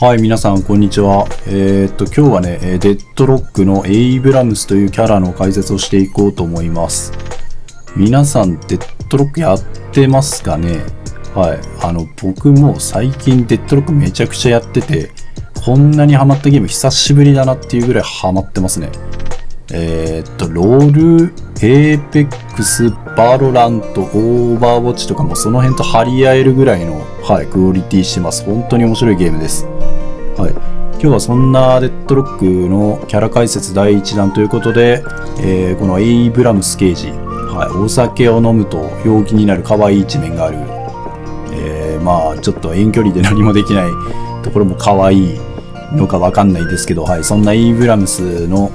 はい、皆さん、こんにちは。今日はね、デッドロックのエイブラムスというキャラの解説をしていこうと思います。皆さん、デッドロックやってますかね？はい。僕も最近デッドロックめちゃくちゃやってて、こんなにハマったゲーム久しぶりだなっていうぐらいハマってますね。ロール、エーペックス、バロラント、オーバーウォッチとかもその辺と張り合えるぐらいの、クオリティしてます。本当に面白いゲームです。はい。今日はそんなデッドロックのキャラ解説第1弾ということで、このエイブラムス刑事、お酒を飲むと陽気になる可愛い一面がある。ちょっと遠距離で何もできないところも可愛いのかわかんないですけど、そんなエイブラムスの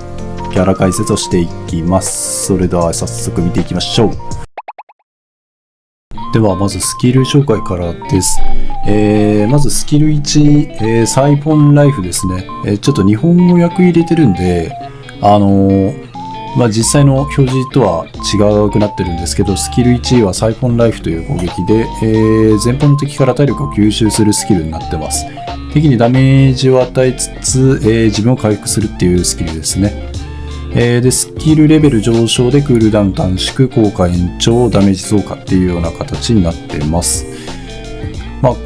キャラ解説をしていきます。それでは早速見ていきましょう。ではまずスキル紹介からです。まずスキル1、サイフォンライフですね。ちょっと日本語訳入れてるんで、実際の表示とは違くなってるんですけど、スキル1はサイフォンライフという攻撃で、前方の敵から体力を吸収するスキルになってます。敵にダメージを与えつつ、自分を回復するっていうスキルですね。で、スキルレベル上昇でクールダウン短縮、効果延長、ダメージ増加っていうような形になってます。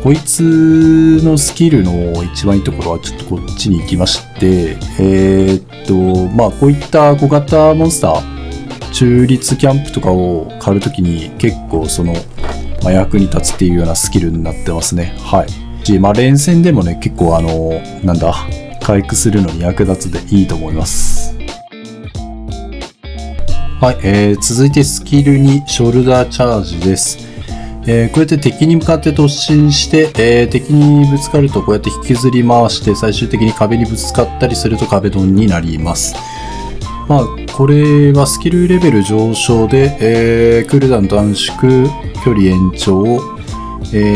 こいつのスキルの一番いいところはちょっとこっちに行きまして、こういった小型モンスター、中立キャンプとかを狩るときに結構役に立つっていうようなスキルになってますね。連戦でもね、結構回復するのに役立つでいいと思います。続いてスキル2、ショルダーチャージです。こうやって敵に向かって突進して、敵にぶつかるとこうやって引きずり回して最終的に壁にぶつかったりすると壁ドンになります。これはスキルレベル上昇で、クールダウン短縮、距離延長、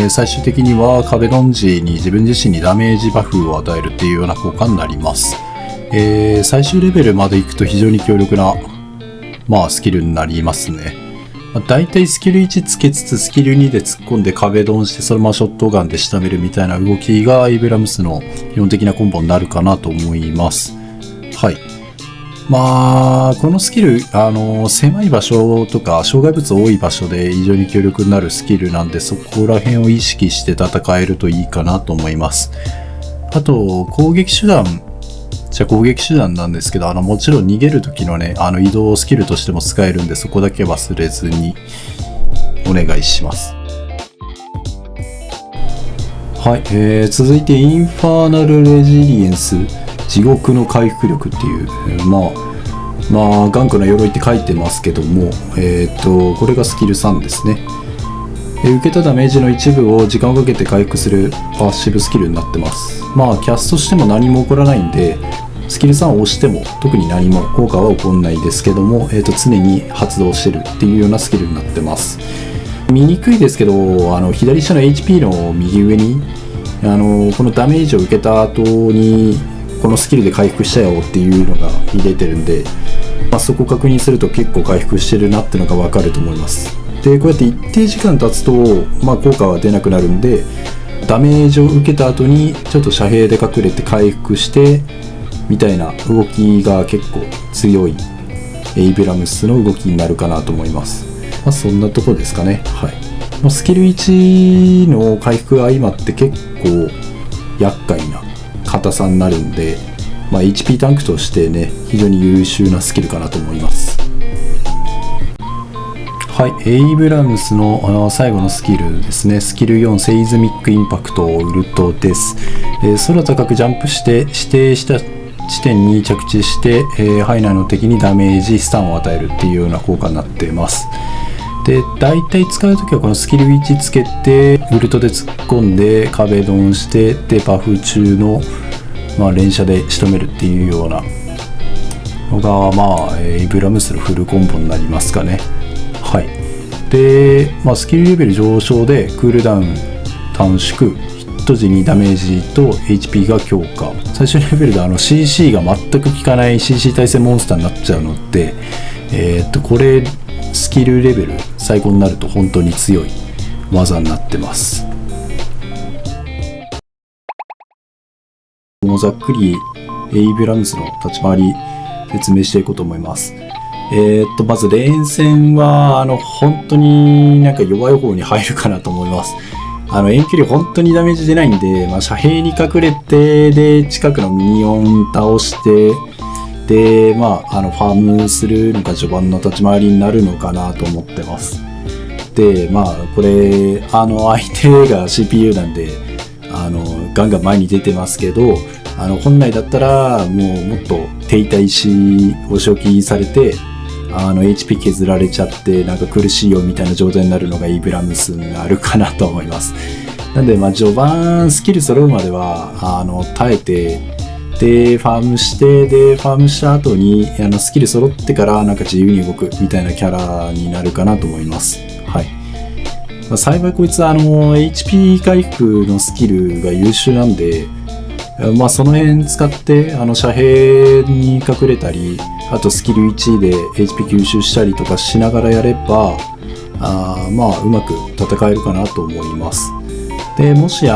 最終的には壁ドン時に自分自身にダメージバフを与えるっていうような効果になります。最終レベルまで行くと非常に強力なスキルになりますね。だいたいスキル1つけつつスキル2で突っ込んで壁ドンしてそのままショットガンで仕留めるみたいな動きがエイブラムスの基本的なコンボになるかなと思います。このスキル、狭い場所とか障害物多い場所で非常に強力になるスキルなんで、そこら辺を意識して戦えるといいかなと思います。あと、攻撃手段なんですけど、もちろん逃げる時のね、移動スキルとしても使えるんで、そこだけ忘れずにお願いします。続いてインファーナルレジリエンス、地獄の回復力っていう、頑固な鎧って書いてますけども、これがスキル3ですね。受けたダメージの一部を時間をかけて回復するパッシブスキルになってます。キャストしても何も起こらないんで、スキル3を押しても特に何も効果は起こらないですけども、常に発動してるっていうようなスキルになってます。見にくいですけど、左下の HP の右上に、このダメージを受けた後に、このスキルで回復したよっていうのが入れてるんで、そこを確認すると結構回復してるなっていうのがわかると思います。で、こうやって一定時間経つと、効果は出なくなるんで、ダメージを受けた後にちょっと遮蔽で隠れて回復してみたいな動きが結構強いエイブラムスの動きになるかなと思います。そんなとこですかね。スキル1の回復が相まって結構厄介な硬さになるんで、HP タンクとしてね、非常に優秀なスキルかなと思います。エイブラムスの最後のスキルですね。スキル4、セイズミックインパクトウルトです。空高くジャンプして指定した地点に着地して、範囲内の敵にダメージ、スタンを与えるっていうような効果になっています。で、大体使うときはこのスキル1つけて、ウルトで突っ込んで壁ドンして、で、バフ中の、連射で仕留めるっていうようなのが、エイブラムスのフルコンボになりますかね。で、スキルレベル上昇でクールダウン短縮、ヒット時にダメージと HP が強化。最初のレベルでCC が全く効かない CC 対戦モンスターになっちゃうので、これスキルレベル最高になると本当に強い技になってます。ざっくりエイブラムスの立ち回り説明していこうと思います。まず連戦は本当になんか弱い方に入るかなと思います。遠距離本当にダメージ出ないんで、遮蔽に隠れて、で近くのミニオン倒して、でファームするのが序盤の立ち回りになるのかなと思ってます。でこれ相手が CPU なんでガンガン前に出てますけど、本来だったらもっと手痛いしお仕置きされてHP 削られちゃってなんか苦しいよみたいな状態になるのがイーブラムスになるかなと思います。なんで序盤スキル揃うまでは耐えて、でファームして、でファームした後にスキル揃ってからなんか自由に動くみたいなキャラになるかなと思います。はい。幸いこいつHP 回復のスキルが優秀なんで、その辺使って遮蔽に隠れたり、あとスキル1で HP 吸収したりとかしながらやればうまく戦えるかなと思います。でもし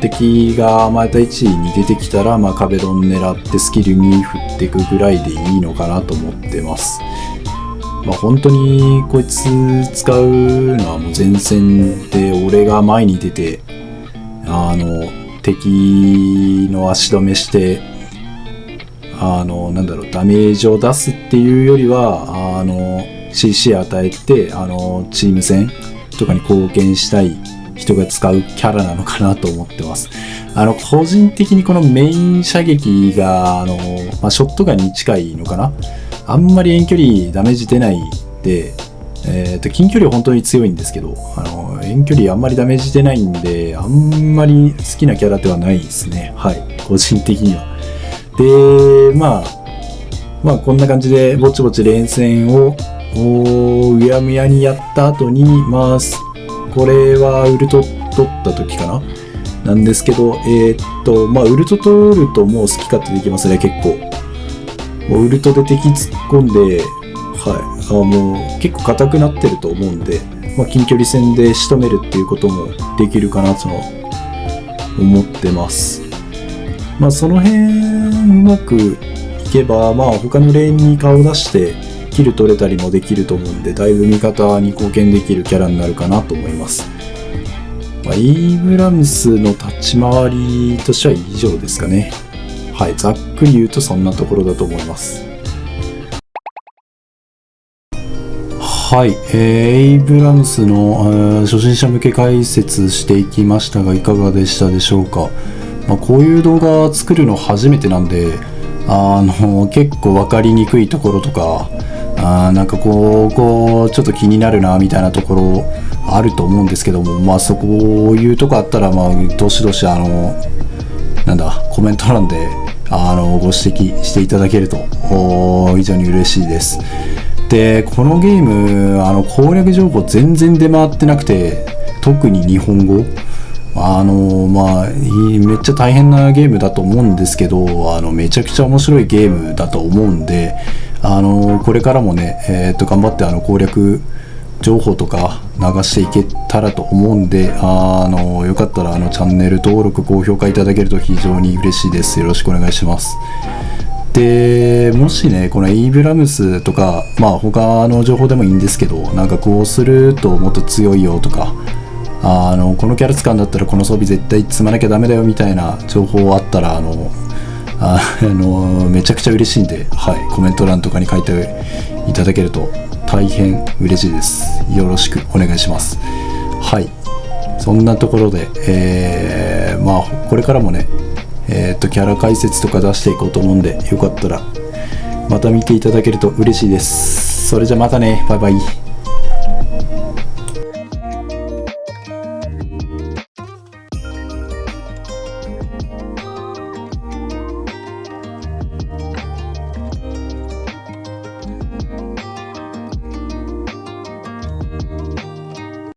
敵が前対1に出てきたら、壁ドン狙ってスキルに振っていくぐらいでいいのかなと思ってます。本当にこいつ使うのはもう前線で俺が前に出て敵の足止めしてダメージを出すっていうよりはCC 与えてチーム戦とかに貢献したい人が使うキャラなのかなと思ってます。個人的にこのメイン射撃がショットガンに近いのかな。あんまり遠距離ダメージ出ないで、近距離は本当に強いんですけど遠距離あんまりダメージ出ないんで、あんまり好きなキャラではないですね。はい、個人的には。でこんな感じでぼちぼち連戦をうやむやにやった後にこれはウルト取った時かななんですけど、ウルト取るともう好き勝手できますね。結構もうウルトで敵突っ込んで、もう結構硬くなってると思うんで、近距離戦で仕留めるっていうこともできるかなと思ってます。その辺うまくいけば他のレーンに顔出してキル取れたりもできると思うんで、だいぶ味方に貢献できるキャラになるかなと思います。イーブラムスの立ち回りとしては以上ですかね。はい、ざっくり言うとそんなところだと思います。はい、エイブラムスの初心者向け解説していきましたがいかがでしたでしょうか。こういう動画作るの初めてなんで結構分かりにくいところとかなんかこうちょっと気になるなみたいなところあると思うんですけども、そこいうとこあったらどしどしコメント欄でご指摘していただけると非常に嬉しいです。でこのゲーム攻略情報全然出回ってなくて、特に日本語めっちゃ大変なゲームだと思うんですけどめちゃくちゃ面白いゲームだと思うんでこれからもね、頑張って攻略情報とか流していけたらと思うんでよかったらチャンネル登録高評価いただけると非常に嬉しいです。よろしくお願いします。でもしねこのイーブラムスとか他の情報でもいいんですけど、なんかこうするともっと強いよとかこのキャラ使うんだったらこの装備絶対積まなきゃダメだよみたいな情報あったらめちゃくちゃ嬉しいんで、コメント欄とかに書いていただけると大変嬉しいです。よろしくお願いします。そんなところで、これからもねキャラ解説とか出していこうと思うんで、よかったらまた見ていただけると嬉しいです。それじゃまたね、バイバイ。